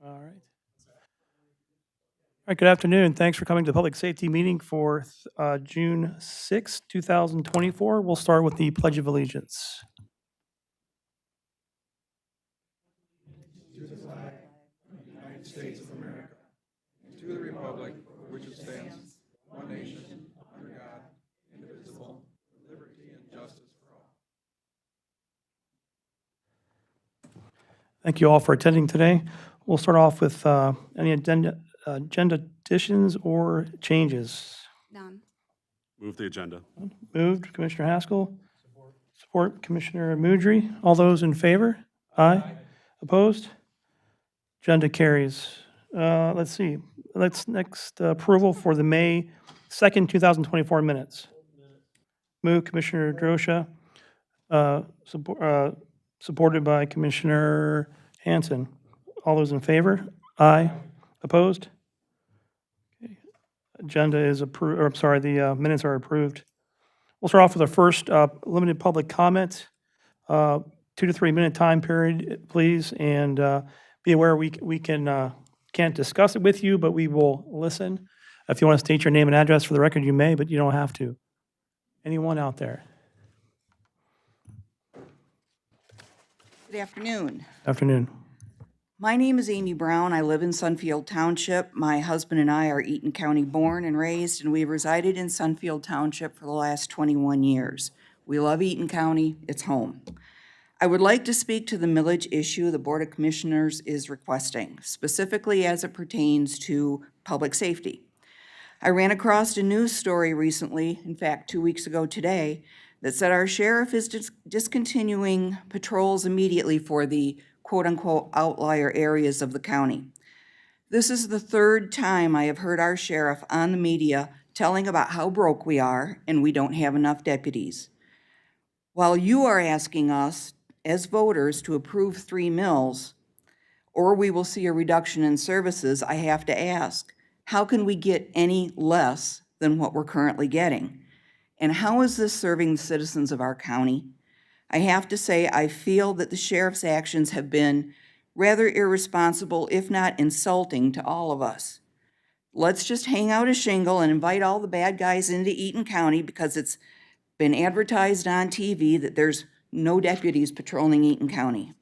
All right. All right, good afternoon. Thanks for coming to the public safety meeting for June 6, 2024. We'll start with the Pledge of Allegiance. Thank you all for attending today. We'll start off with any agenda additions or changes. None. Move the agenda. Moved, Commissioner Haskell. Support, Commissioner Mudry. All those in favor? Aye. Opposed? Agenda carries. Let's see. Next approval for the May 2nd, 2024 minutes. Move, Commissioner Drosha. Supported by Commissioner Hanson. All those in favor? Aye. Opposed? Okay. Agenda is approved, or I'm sorry, the minutes are approved. We'll start off with our first limited public comment. 2 to 3 minute time period, please, and be aware we can't discuss it with you, but we will listen. If you want to state your name and address for the record, you may, but you don't have to. Anyone out there? Good afternoon. Afternoon. My name is Amy Brown. I live in Sunfield Township. My husband and I are Eaton County born and raised, and we've resided in Sunfield Township for the last 21 years. We love Eaton County. It's home. I would like to speak to the millage issue the Board of Commissioners is requesting, specifically as it pertains to public safety. I ran across a news story recently, in fact, 2 weeks ago today, that said our sheriff is discontinuing patrols immediately for the quote-unquote outlier areas of the county. This is the third time I have heard our sheriff on the media telling about how broke we are and we don't have enough deputies. While you are asking us as voters to approve 3 mills, or we will see a reduction in services, I have to ask, how can we get any less than what we're currently getting? And how is this serving the citizens of our county? I have to say, I feel that the sheriff's actions have been rather irresponsible, if not insulting, to all of us. Let's just hang out a shingle and invite all the bad guys into Eaton County because it's been advertised on TV that there's no deputies patrolling Eaton County.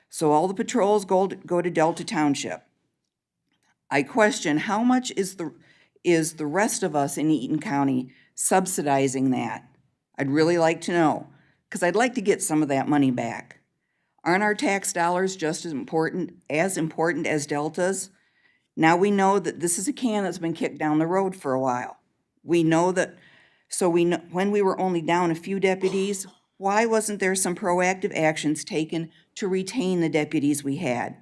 So all the patrols go to Delta Township. I question how much is the rest of us in Eaton County subsidizing that? I'd really like to know, because I'd like to get some of that money back. Aren't our tax dollars just as important as Delta's? Now we know that this is a can that's been kicked down the road for a while. We know that, when we were only down a few deputies, why wasn't there some proactive actions taken to retain the deputies we had?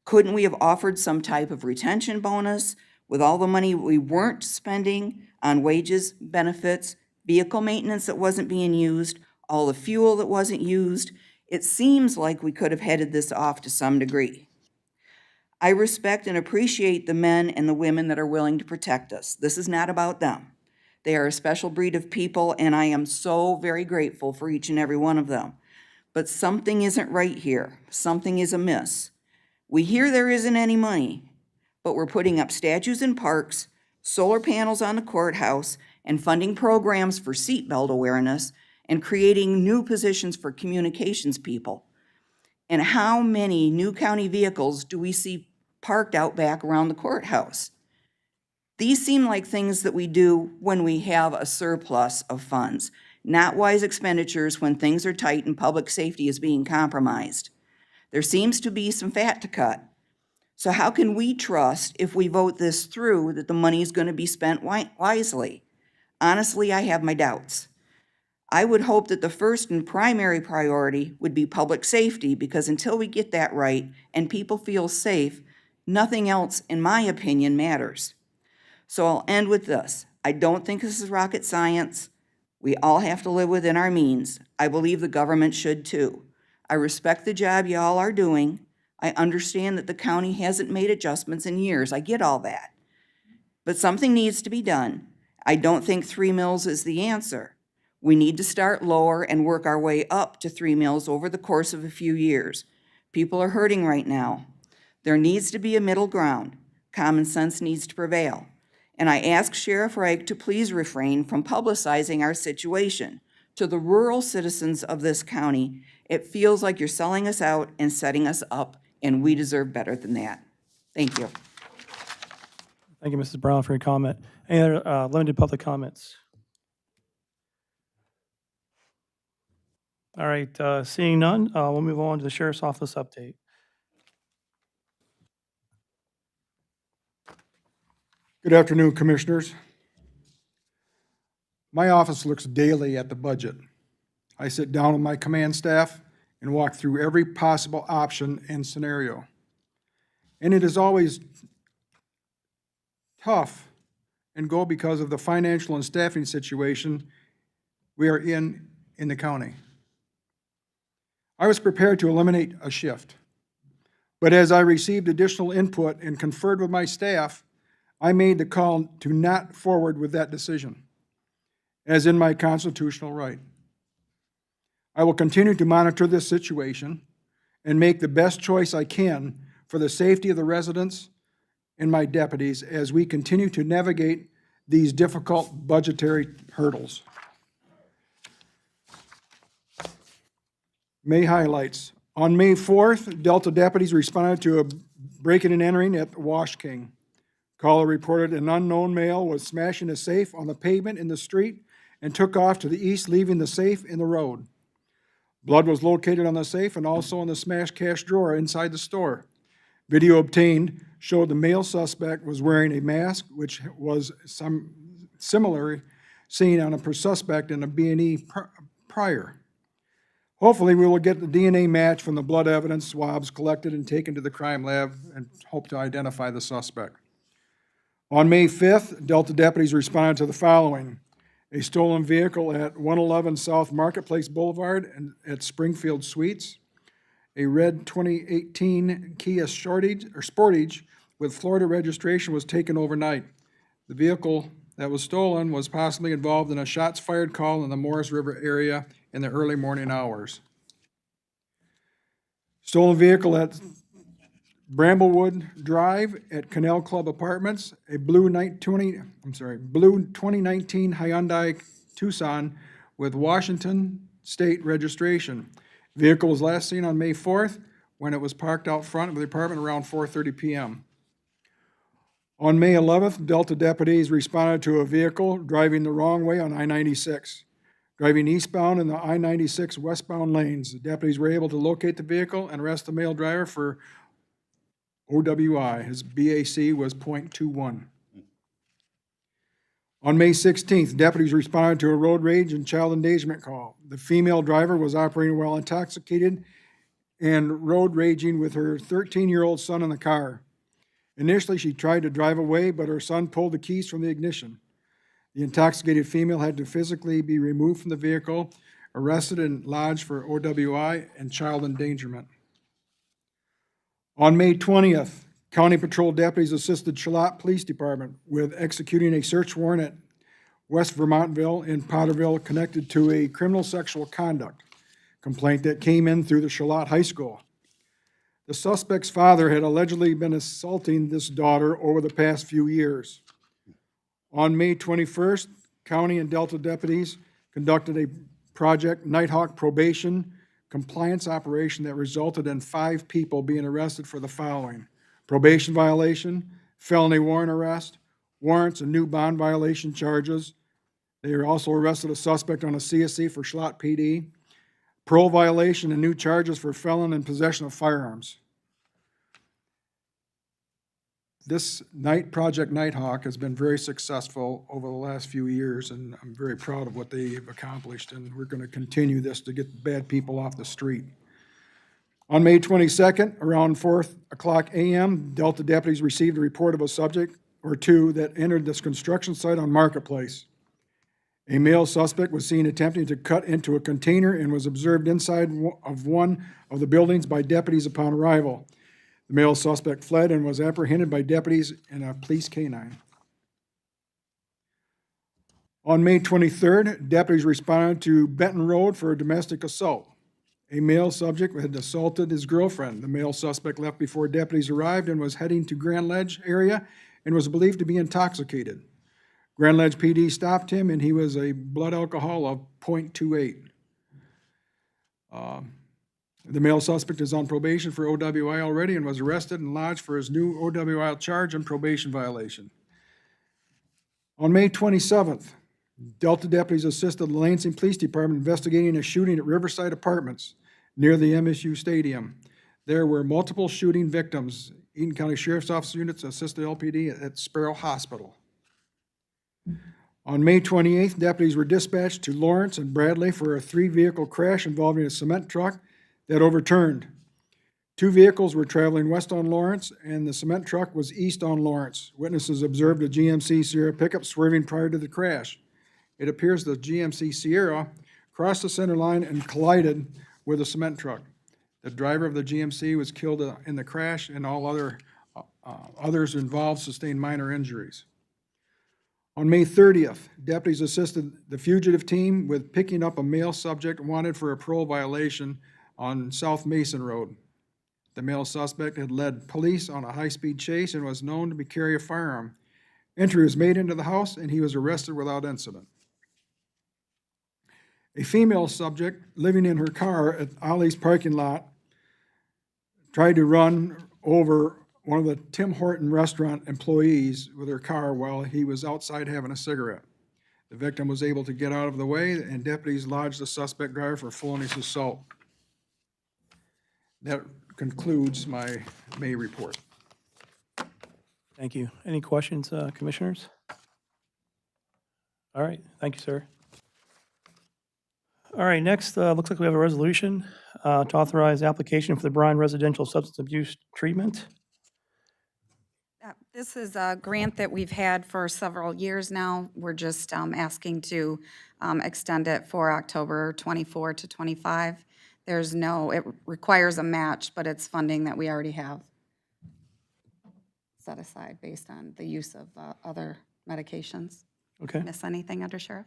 Couldn't we have offered some type of retention bonus with all the money we weren't spending on wages, benefits, vehicle maintenance that wasn't being used, all the fuel that wasn't used? It seems like we could have headed this off to some degree. I respect and appreciate the men and the women that are willing to protect us. This is not about them. They are a special breed of people, and I am so very grateful for each and every one of them. But something isn't right here. Something is amiss. We hear there isn't any money, but we're putting up statues in parks, solar panels on the courthouse, and funding programs for seatbelt awareness, and creating new positions for communications people. And how many new county vehicles do we see parked out back around the courthouse? These seem like things that we do when we have a surplus of funds, not wise expenditures when things are tight and public safety is being compromised. There seems to be some fat to cut. So how can we trust, if we vote this through, that the money is going to be spent wisely? Honestly, I have my doubts. I would hope that the first and primary priority would be public safety, because until we get that right and people feel safe, nothing else, in my opinion, matters. So I'll end with this. I don't think this is rocket science. We all have to live within our means. I believe the government should too. I respect the job y'all are doing. I understand that the county hasn't made adjustments in years. I get all that. But something needs to be done. I don't think 3 mills is the answer. We need to start lower and work our way up to 3 mills over the course of a few years. People are hurting right now. There needs to be a middle ground. Common sense needs to prevail. And I ask Sheriff Reich to please refrain from publicizing our situation. To the rural citizens of this county, it feels like you're selling us out and setting us up, and we deserve better than that. Thank you. Thank you, Mrs. Brown, for your comment. Any other limited public comments? All right, seeing none, we'll move on to the Sheriff's Office update. Good afternoon, Commissioners. My office looks daily at the budget. I sit down with my command staff and walk through every possible option and scenario. And it is always tough and go because of the financial and staffing situation we are in the county. I was prepared to eliminate a shift, but as I received additional input and conferred with my staff, I made the call to not forward with that decision, as in my constitutional right. I will continue to monitor this situation and make the best choice I can for the safety of the residents and my deputies as we continue to navigate these difficult budgetary hurdles. May highlights. On May 4th, Delta deputies responded to a break-in and entering at Wash King. Caller reported an unknown male was smashing a safe on the pavement in the street and took off to the east, leaving the safe in the road. Blood was located on the safe and also in the smashed cash drawer inside the store. Video obtained showed the male suspect was wearing a mask, which was similar seen on a suspect in a B&E prior. Hopefully, we will get the DNA match from the blood evidence swabs collected and taken to the crime lab and hope to identify the suspect. On May 5th, Delta deputies responded to the following: a stolen vehicle at 111 South Marketplace Boulevard and at Springfield Suites, a red 2018 Kia Sportage with Florida registration was taken overnight. The vehicle that was stolen was possibly involved in a shots fired call in the Morris River area in the early morning hours. Stolen vehicle at Bramblewood Drive at Canal Club Apartments, a blue 2019 Hyundai Tucson with Washington State registration. Vehicle was last seen on May 4th when it was parked out front of the apartment around 4:30 p.m. On May 11th, Delta deputies responded to a vehicle driving the wrong way on I-96. Driving eastbound in the I-96 westbound lanes, the deputies were able to locate the vehicle and arrest the male driver for OWI. His BAC was .21. On May 16th, deputies responded to a road rage and child endangerment call. The female driver was operating while intoxicated and road raging with her 13-year-old son in the car. Initially, she tried to drive away, but her son pulled the keys from the ignition. The intoxicated female had to physically be removed from the vehicle, arrested and lodged for OWI and child endangerment. On May 20th, County Patrol deputies assisted Charlotte Police Department with executing a search warrant at West Vermontville in Potterville connected to a criminal sexual conduct complaint that came in through the Charlotte High School. The suspect's father had allegedly been assaulting this daughter over the past few years. On May 21st, County and Delta deputies conducted a Project Nighthawk probation compliance operation that resulted in 5 people being arrested for the following: probation violation, felony warrant arrest, warrants and new bond violation charges. They also arrested a suspect on a CSC for Schlott PD, parole violation and new charges for felon and possession of firearms. This Project Nighthawk has been very successful over the last few years, and I'm very proud of what they've accomplished, and we're going to continue this to get bad people off the street. On May 22nd, around 4:00 a.m., Delta deputies received a report of a subject or two that entered this construction site on Marketplace. A male suspect was seen attempting to cut into a container and was observed inside of one of the buildings by deputies upon arrival. The male suspect fled and was apprehended by deputies and a police canine. On May 23rd, deputies responded to Benton Road for a domestic assault. A male subject had assaulted his girlfriend. The male suspect left before deputies arrived and was heading to Grand Ledge area and was believed to be intoxicated. Grand Ledge PD stopped him, and he was a blood alcohol of .28. The male suspect is on probation for OWI already and was arrested and lodged for his new OWI charge and probation violation. On May 27th, Delta deputies assisted the Lansing Police Department investigating a shooting at Riverside Apartments near the MSU Stadium. There were multiple shooting victims. Eaton County Sheriff's Office units assisted LPD at Sparrow Hospital. On May 28th, deputies were dispatched to Lawrence and Bradley for a 3-vehicle crash involving a cement truck that overturned. 2 vehicles were traveling west on Lawrence, and the cement truck was east on Lawrence. Witnesses observed a GMC Sierra pickup swerving prior to the crash. It appears the GMC Sierra crossed the center line and collided with a cement truck. The driver of the GMC was killed in the crash, and all others involved sustained minor injuries. On May 30th, deputies assisted the fugitive team with picking up a male subject wanted for a parole violation on South Mason Road. The male suspect had led police on a high-speed chase and was known to carry a firearm. Entry was made into the house, and he was arrested without incident. A female subject living in her car at Ollie's parking lot tried to run over one of the Tim Horton restaurant employees with her car while he was outside having a cigarette. The victim was able to get out of the way, and deputies lodged the suspect driver for felonious assault. That concludes my May report. Thank you. Any questions, commissioners? All right, thank you, sir. All right, next, looks like we have a resolution to authorize application for the Bryan Residential Substance Abuse Treatment. This is a grant that we've had for several years now. We're just asking to extend it for October 24 to 25. There's no, it requires a match, but it's funding that we already have set aside based on the use of other medications. Okay, Miss anything, Under Sheriff?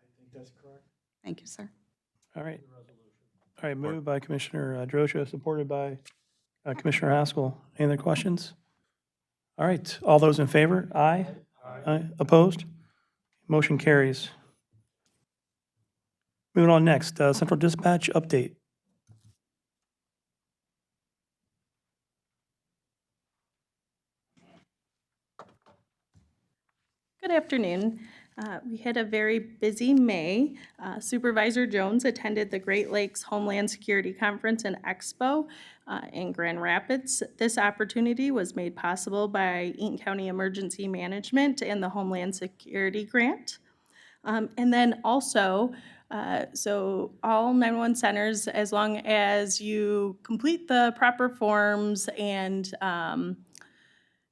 I think that's correct. Thank you, sir. all right. All right, moved by Commissioner Drosha, supported by Commissioner Haskell. Any other questions? All right, all those in favor? Aye. Aye. Opposed? Motion carries. Moving on next, Central Dispatch update. Good afternoon. We had a very busy May. Supervisor Jones attended the Great Lakes Homeland Security Conference and Expo in Grand Rapids. This opportunity was made possible by Eaton County Emergency Management and the Homeland Security Grant. And then also, so all 911 centers, as long as you complete the proper forms and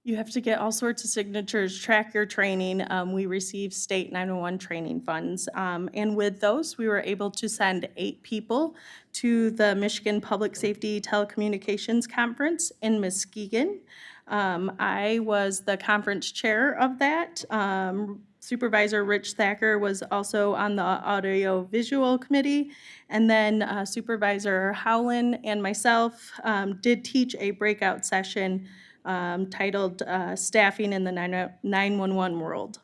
you have to get all sorts of signatures, track your training. We receive state 911 training funds. And with those, we were able to send 8 people to the Michigan Public Safety Telecommunications Conference in Muskegon. I was the conference chair of that. Supervisor Rich Thacker was also on the audio-visual committee. And then Supervisor Howland and myself did teach a breakout session titled Staffing in the 911 World.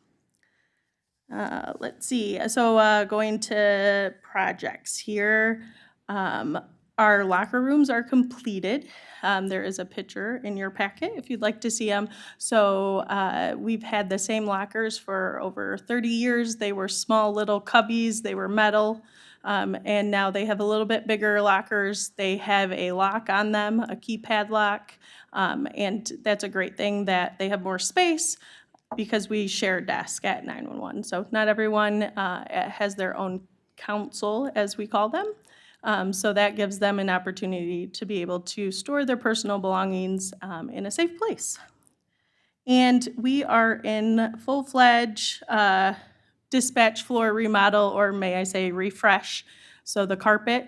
Let's see, so going to projects here. Our locker rooms are completed. There is a picture in your packet if you'd like to see them. So we've had the same lockers for over 30 years. They were small little cubbies, they were metal. And now they have a little bit bigger lockers. They have a lock on them, a keypad lock. And that's a great thing that they have more space because we share a desk at 911. So not everyone has their own council, as we call them. So that gives them an opportunity to be able to store their personal belongings in a safe place. And we are in full-fledged dispatch floor remodel, or may I say refresh. So the carpet,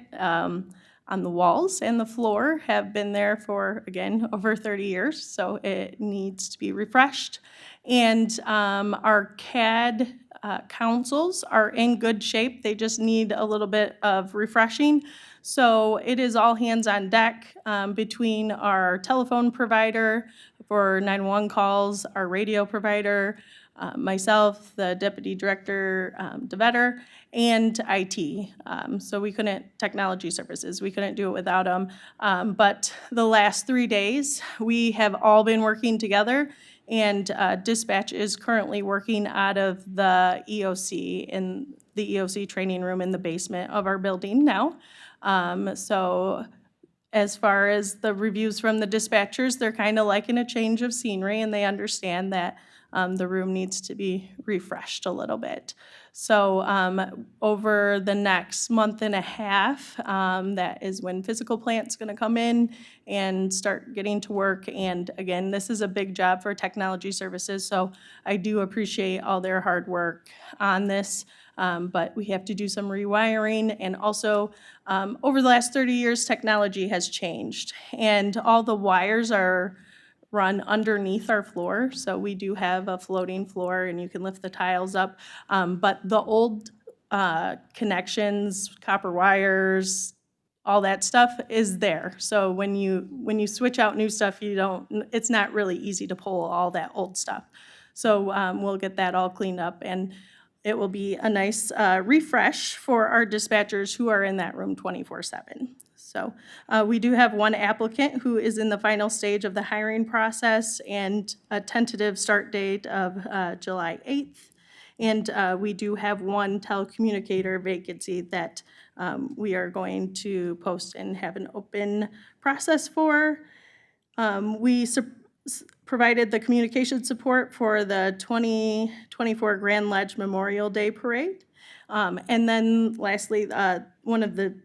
on the walls and the floor have been there for, again, over 30 years, so it needs to be refreshed. And our CAD consoles are in good shape. They just need a little bit of refreshing. So it is all hands on deck between our telephone provider for 911 calls, our radio provider, myself, the Deputy Director, DeVetter, and IT. So we couldn't, technology services, we couldn't do it without them. But the last 3 days, we have all been working together, and dispatch is currently working out of the EOC, in the EOC training room in the basement of our building now. So as far as the reviews from the dispatchers, they're kind of liking a change of scenery, and they understand that the room needs to be refreshed a little bit. So over the next month and a half, that is when physical plant's going to come in and start getting to work. And again, this is a big job for technology services, so I do appreciate all their hard work on this. But we have to do some rewiring, and also over the last 30 years, technology has changed, and all the wires are run underneath our floor. So we do have a floating floor, and you can lift the tiles up. But the old connections, copper wires, all that stuff is there. So when you switch out new stuff, it's not really easy to pull all that old stuff. So we'll get that all cleaned up, and it will be a nice refresh for our dispatchers who are in that room 24/7. So we do have one applicant who is in the final stage of the hiring process, and a tentative start date of July 8th. And we do have one telecommunicator vacancy that we are going to post and have an open process for. We provided the communication support for the 2024 Grand Ledge Memorial Day Parade. And then lastly, one of the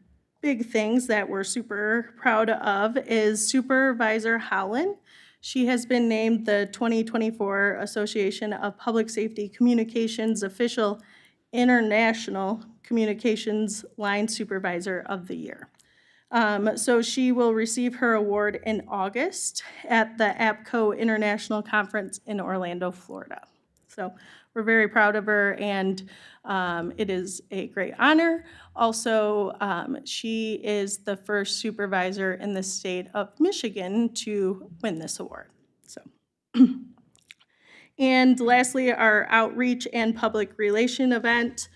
big things that we're super proud of is Supervisor Howland. She has been named the 2024 Association of Public Safety Communications Official International Communications Line Supervisor of the Year. So she will receive her award in August at the APCO International Conference in Orlando, Florida. So we're very proud of her, and it is a great honor. Also, she is the first supervisor in the state of Michigan to win this award. So, and lastly, our outreach and public relation event.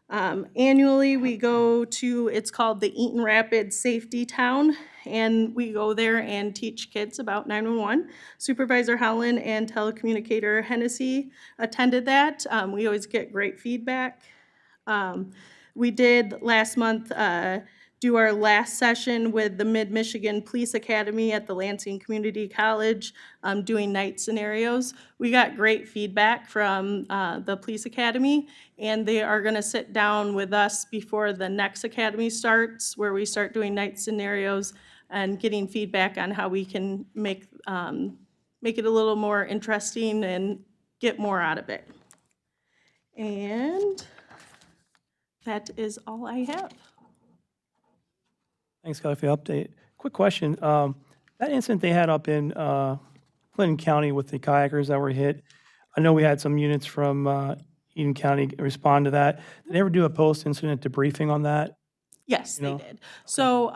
Annually, we go to, it's called the Eaton Rapids Safety Town, and we go there and teach kids about 911. Supervisor Howland and telecommunicator Hennessy attended that. We always get great feedback. We did last month do our last session with the Mid-Michigan Police Academy at the Lansing Community College, doing night scenarios. We got great feedback from the Police Academy, and they are gonna sit down with us before the next academy starts, where we start doing night scenarios and getting feedback on how we can make it a little more interesting and get more out of it. And that is all I have. Thanks, Kelly, for the update. Quick question. That incident they had up in Clinton County with the kayakers that were hit, I know we had some units from Eden County respond to that. Did they ever do a post-incident debriefing on that? Yes, You know? they did. So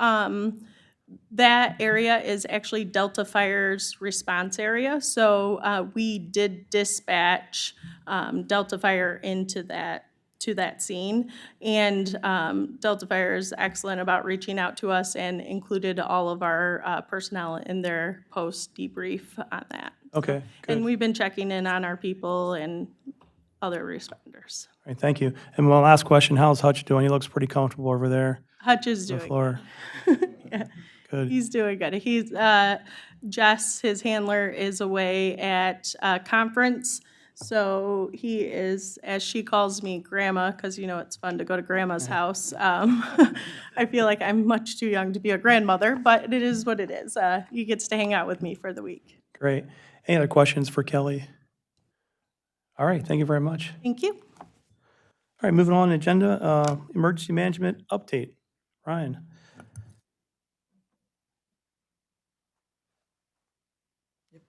that area is actually Delta Fire's response area. So we did dispatch Delta Fire into that scene. And Delta Fire is excellent about reaching out to us and included all of our personnel in their post debrief on that. Okay, good. And we've been checking in on our people and other responders. All right, thank you. And my last question, how's Hutch doing? He looks pretty comfortable over there Hutch is on the doing floor. Yeah. Good. He's doing good. He's Jess, his handler, is away at a conference, so he is, as she calls me, Grandma, because it's fun to go to Grandma's house. I feel like I'm much too young to be a grandmother, but it is what it is. He gets to hang out with me for the week. Great. Any other questions for Kelly? All right, thank you very much. Thank you. All right, moving on, agenda, emergency management update. Ryan.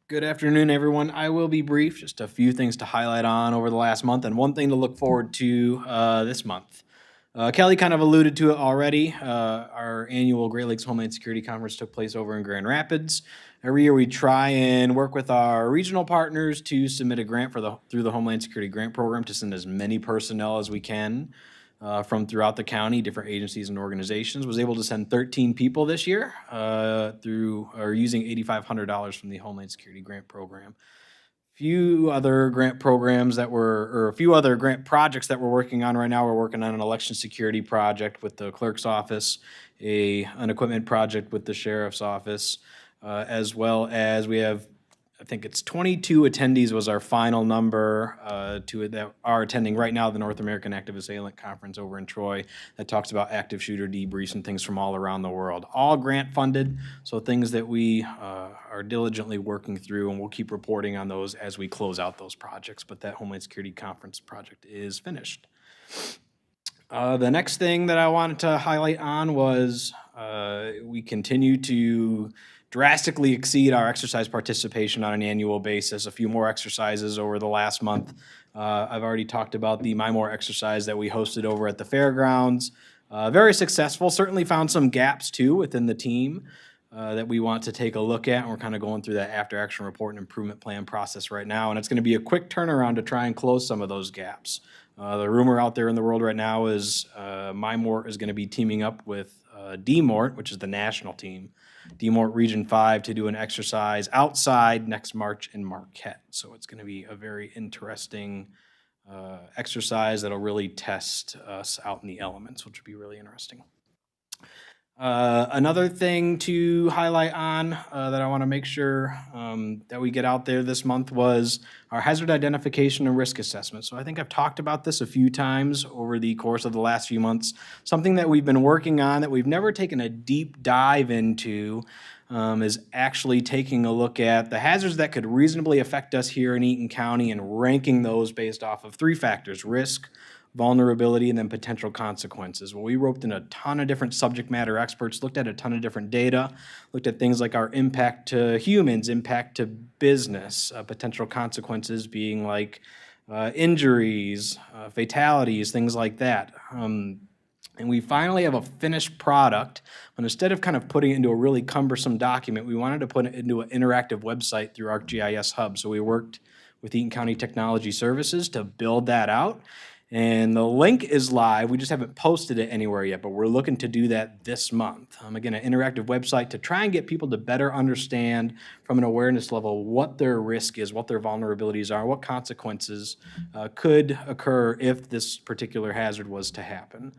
Good afternoon, everyone. I will be brief, just a few things to highlight on over the last month and one thing to look forward to this month. Kelly kind of alluded to it already. Our annual Great Lakes Homeland Security Conference took place over in Grand Rapids. Every year we try and work with our regional partners to submit a grant through the Homeland Security Grant Program to send as many personnel as we can from throughout the county, different agencies and organizations. Was able to send 13 people this year using $8,500 from the Homeland Security Grant Program. Few other grant programs or a few other grant projects that we're working on right now. We're working on an election security project with the clerk's office, an equipment project with the sheriff's office, as well as we have, I think it's 22 attendees was our final number that are attending right now the North American Active Assailant Conference over in Troy that talks about active shooter debriefs and things from all around the world. All grant funded, so things that we are diligently working through, and we'll keep reporting on those as we close out those projects. But that Homeland Security Conference project is finished. The next thing that I wanted to highlight on was we continue to drastically exceed our exercise participation on an annual basis. A few more exercises over the last month. I've already talked about the My More exercise that we hosted over at the fairgrounds. Very successful, certainly found some gaps too within the team that we want to take a look at. And we're kind of going through that after action report and improvement plan process right now. And it's gonna be a quick turnaround to try and close some of those gaps. The rumor out there in the world right now is MyMort is gonna be teaming up with DMORT, which is the national team, DMORT Region 5, to do an exercise outside next March in Marquette. So it's going to be a very interesting exercise that'll really test us out in the elements, which will be really interesting. Another thing to highlight on that I want to make sure that we get out there this month was our hazard identification and risk assessment. So I think I've talked about this a few times over the course of the last few months. Something that we've been working on that we've never taken a deep dive into is actually taking a look at the hazards that could reasonably affect us here in Eaton County and ranking those based off of 3 factors: risk, vulnerability, and then potential consequences. Well, we roped in a ton of different subject matter experts, looked at a ton of different data, looked at things like our impact to humans, impact to business, potential consequences being like injuries, fatalities, things like that. And we finally have a finished product, but instead of kind of putting it into a really cumbersome document, we wanted to put it into an interactive website through ArcGIS Hub. So we worked with Eaton County Technology Services to build that out. And the link is live. We just haven't posted it anywhere yet, but we're looking to do that this month. Again, an interactive website to try and get people to better understand from an awareness level what their risk is, what their vulnerabilities are, what consequences could occur if this particular hazard was to happen.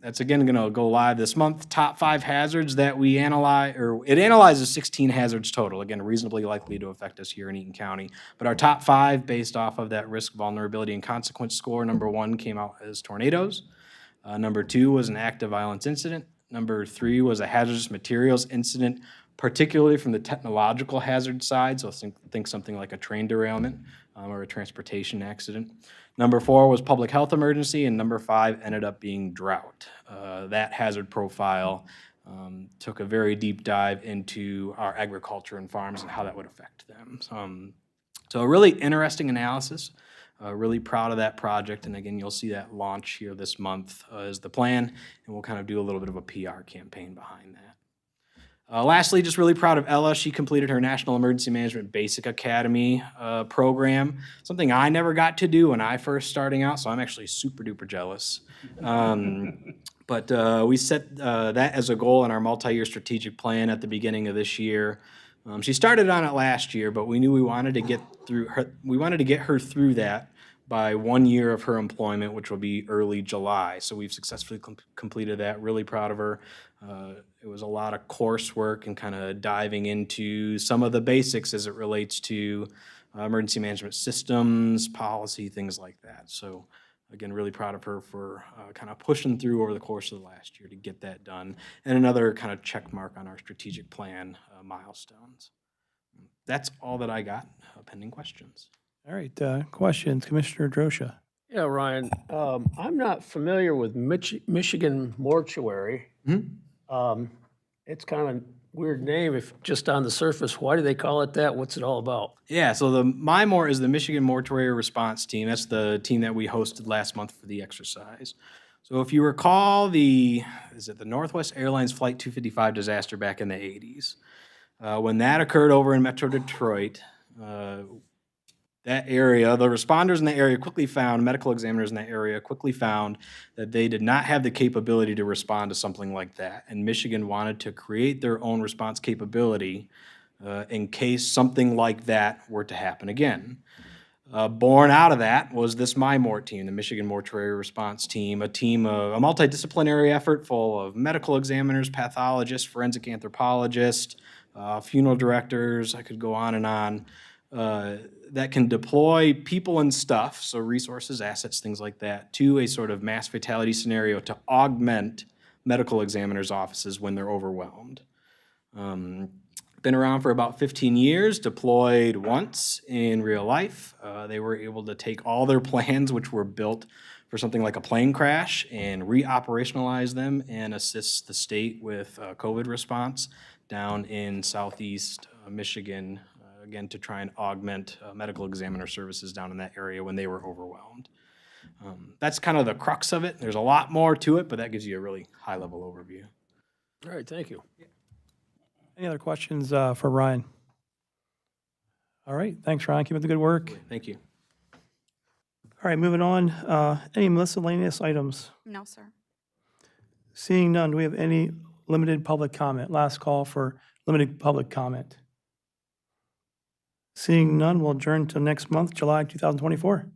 That's again going to go live this month. Top 5 hazards that we analyze, or it analyzes 16 hazards total, again, reasonably likely to affect us here in Eaton County. But our top 5 based off of that risk, vulnerability, and consequence score, number 1 came out as tornadoes. Number 2 was an active violence incident. Number 3 was a hazardous materials incident, particularly from the technological hazard side. So think something like a train derailment or a transportation accident. Number 4 was public health emergency, and number 5 ended up being drought. That hazard profile took a very deep dive into our agriculture and farms and how that would affect them. So a really interesting analysis. Really proud of that project, and again, you'll see that launch here this month is the plan, and we'll kind of do a little bit of a PR campaign behind that. Lastly, just really proud of Ella. She completed her National Emergency Management Basic Academy program, something I never got to do when I first starting out, so I'm actually super duper jealous. But we set that as a goal in our multi-year strategic plan at the beginning of this year. She started on it last year, but we knew we wanted to get her through that by 1 year of her employment, which will be early July. So we've successfully completed that. Really proud of her. It was a lot of coursework and kind of diving into some of the basics as it relates to emergency management systems, policy, things like that. So again, really proud of her for kind of pushing through over the course of the last year to get that done. And another kind of check mark on our strategic plan milestones. That's all that I got. Pending questions. All right, questions, Commissioner Drosha. Yeah, Ryan, I'm not familiar with Michigan Mortuary. It's kind of Weird name, if just on the surface. Why do they call it that? What's it all about? Yeah, so the MIMOR is the Michigan Mortuary Response Team. That's the team that we hosted last month for the exercise. So if you recall the Northwest Airlines Flight 255 disaster back in the 80s, when that occurred over in Metro Detroit, that area, the responders in the area quickly found, medical examiners in that area quickly found that they did not have the capability to respond to something like that. And Michigan wanted to create their own response capability in case something like that were to happen again. Born out of that was this MIMORT team, the Michigan Mortuary Response Team, a multidisciplinary effort full of medical examiners, pathologists, forensic anthropologists, funeral directors, I could go on and on, that can deploy people and stuff, so resources, assets, things like that, to a sort of mass fatality scenario to augment medical examiners' offices when they're overwhelmed. Been around for about 15 years, deployed once in real life. They were able to take all their plans, which were built for something like a plane crash, and re-operationalize them and assist the state with COVID response down in southeast Michigan, again, to try and augment medical examiner services down in that area when they were overwhelmed. That's kind of the crux of it. There's a lot more to it, but that gives you a really high-level overview. All right, thank you. Any other questions for Ryan? All right, thanks, Ryan. Keep up the good work. Thank you. All right, moving on. Any miscellaneous items? No, sir. Seeing none, do we have any limited public comment? Last call for limited public comment. Seeing none, we'll adjourn to next month, July 2024.